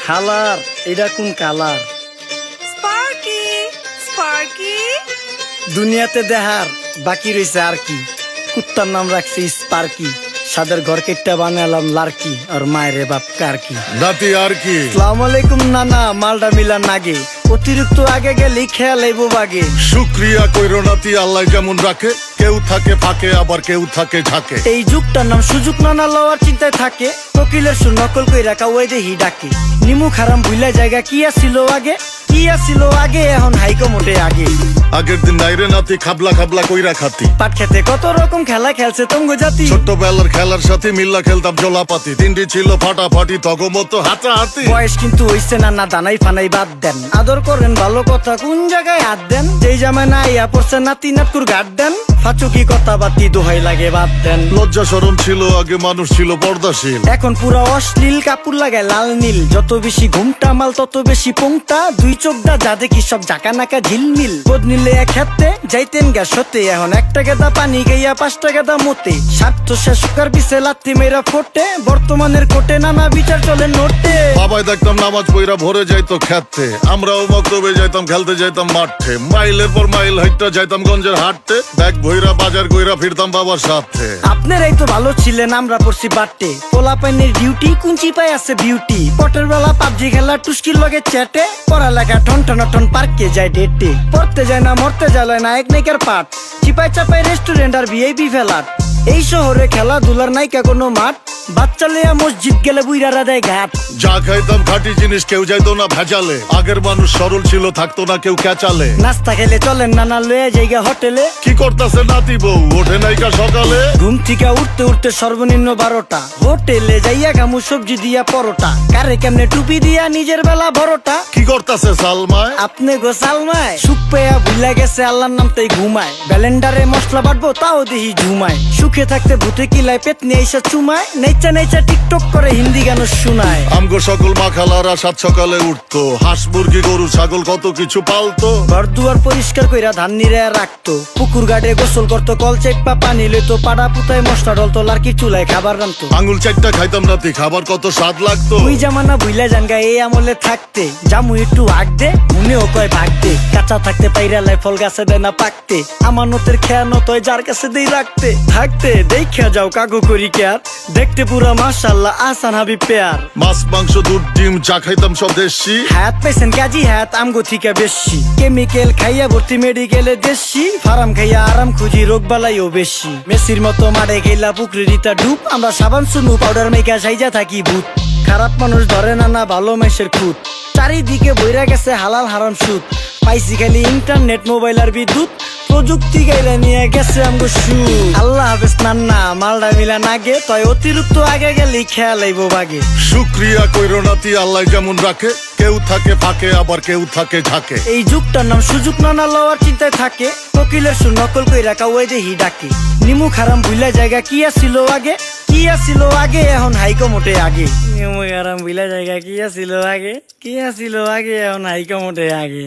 হালার এটা কোন কালার? স্পার্কি স্পার্কি দুনিয়াতে দেহার বাকি রয়েছে আর কি। কুত্তার নাম রাখছি স্পার্কি, সাদের ঘর কেটটা বানালাম লার্কি, আর মায়ের বাপ কারকি। নাতি আর কি? আসসালামু আলাইকুম নানা, মালডা মিলা নাগে, অতিরিক্ত আগে গেলে খেয়াল আইবো বাগে। শুক্রিয়া কইরো নাতি, আল্লাহ যেমন রাখে, কেউ থাকে ফাঁকে আবার কেউ থাকে ঝাঁকে। এই যুগটার নাম সুযোগ নানা লওয়ার চিন্তায় থাকে, কোকিলের সুর নকল কই রাখা ওই দেহি ডাকে। নিমু খারাম ভুলা জায়গা কি আসিল আগে, কি আসিল আগে, এখন হাইকো মোটে আগে। আগের দিন নাইরে নাতি খাবলা খাবলা কইরা খাতি, পাট খেতে কত রকম খেলা খেলছে তঙ্গ জাতি। ছোট্টবেলার খেলার সাথে মিল্লা খেলতাম জলাপাতি, তিনটি ছিল ফাটাফাটি তগমতো হাতাহাতি। বয়স কিন্তু হইছে না দানাই ফানাই বাদ দেন, আদর করেন ভালো কথা কোন জায়গায় হাত দেন। যেই জামায় না ইয়া পড়ছে নাতি নাটকুর গাট দেন, ফাচুকি কথা বাতি দোহাই লাগে বাদ দেন। লজ্জা শরম ছিল আগে, মানুষ ছিল পর্দাশীল, এখন পুরো অশ্লীল, কাপড় লাগায় লাল নীল। যত বেশি ঘুমটা মাল তত বেশি পোংটা, দুই চোখটা যা দেখি সব জাকা নাকা ঝিলমিল। বোধ নিলে এক হাতে যাইতেন গা সতে, এখন একটা গেদা পানি গাইয়া 5টা গেদা মতে। স্বার্থ শেষ কার পিছে লাথি মেয়েরা ফোটে, বর্তমানের কোটে নানা বিচার চলে নোটে। বাবাই দেখতাম নামাজ পইরা ভরে যাইতো খেতে, আমরাও মক্তবে যাইতাম, খেলতে যাইতাম মাঠে। মাইলের পর মাইল হাইটটা যাইতাম গঞ্জের হাটতে, ব্যাগ ভইরা বাজার কইরা ফিরতাম বাবার সাথে। আপনারাই তো ভালো ছিলেন, আমরা পড়ছি বাটে। পোলা পাইনের ডিউটি কুঞ্চি পাই আছে বিউটি, পটের বেলা পাবজি খেলা টুস্কির লগে চ্যাটে। পড়ালেখা টন টন পার্কে যায় ডেটে, পড়তে যায় না মরতে যায় নায়ক নায়িকার পাঠ। চিপাই চাপাই রেস্টুরেন্ট আর ভিআইপি ফেলাট, এই শহরে খেলাধুলার নাইকা কোনো মাঠ। বাচ্চা লেয়া মসজিদ গেলে বুইরারা দেয় ঘাট। যা খাইতাম খাঁটি জিনিস, কেউ যাইতো না ভেজালে। আগের মানুষ সরল ছিল, থাকতো না কেউ ক্যাচালে। নাস্তা খেলে চলেন নানা লয়ে জায়গা হোটেলে, কি করতাছে নাতি বউ ওঠে নাইকা সকালে। ঘুম থেকে উঠতে উঠতে সর্বনিম্ন 12টা, হোটেলে যাইয়া গামু সবজি দিয়া পরোটা। কারে কেমনে টুপি দিয়া নিজের বেলা বড়টা, কি করতাছে সালমায়? আপনি গো সালমায় সুখ পেয়া ভুলা গেছে আল্লাহর নাম তাই ঘুমায়। ব্যালেন্ডারে মশলা বাটবো তাও দেহি ঝুমায়, সুখে থাকতে ভূতে কিলায় পেট নিয়ে এসে চুমায়। নেচা নেচা টিকটক করে হিন্দি গান শোনায়। আমগো সকল মাখালারা সাত সকালে উঠতো, হাঁস মুরগি গরু ছাগল কত কিছু পালতো। ঘর দুয়ার পরিষ্কার কইরা ধান নিরে রাখতো, পুকুর ঘাটে গোসল করতো, কল চেপা পানি লইতো। পাড়া পুতায় মশলা ডলতো, লার্কি চুলায় খাবার রান্তো। আঙুল চারটা খাইতাম নাতি, খাবার কত স্বাদ লাগতো। ওই জামানা ভুইলা জানগা এই আমলে থাকতে, জামু একটু আগ দে মনেও কয় ভাগ দে। কাঁচা থাকতে পাইরালায় ফল গাছে দেয় না পাকতে, আমানতের খেয়ানত হয় যার কাছে দেই রাখতে। থাকতে দেখা যাও কাগু করি কেয়ার, দেখতে পুরা মাশাআল্লাহ আসান হাবি পেয়ার। মাছ মাংস দুধ ডিম যা খাইতাম সব দেশি, হাত পেছেন কাজী হাত আমগো থিকা বেশি। কেমিক্যাল খাইয়া ভর্তি মেডিকেলে দেশি, ফার্ম খাইয়া আরাম খুঁজি রোগ বালাইও বেশি। মেসির মতো মারে গেলা পুকুরে রিতা ডুব, আমরা সাবান সুনু পাউডার মেকা সাইজা থাকি ভূত। খারাপ মানুষ ধরে না ভালো মেসের খুঁত, চারিদিকে বইরা গেছে হালাল হারাম সুদ। পাইছি খালি ইন্টারনেট মোবাইল আর বিদ্যুৎ, প্রযুক্তি গাইলা নিয়ে গেছে আমগো সু। আল্লাহ হাফেজ নান্না, মালডা মিলা নাগে, তয় অতিরিক্ত আগে গেলে খেয়াল আইবো বাগে। শুক্রিয়া কইরো নাতি, আল্লাহ যেমন রাখে, কেউ থাকে ফাঁকে আবার কেউ থাকে ঝাঁকে। এই যুগটার নাম সুযোগ নানা লওয়ার চিন্তায় থাকে, কোকিলের সুর নকল কই রাখা ওই দেহি ডাকে। নিমু খারাম ভুলা জায়গা কি আসিল আগে, কি আসিল আগে, এখন হাইকো মোটে আগে। নিমু খারাম ভুলা জায়গা কি আসিল আগে, কি আসিল আগে, এখন হাইকো মোটে আগে।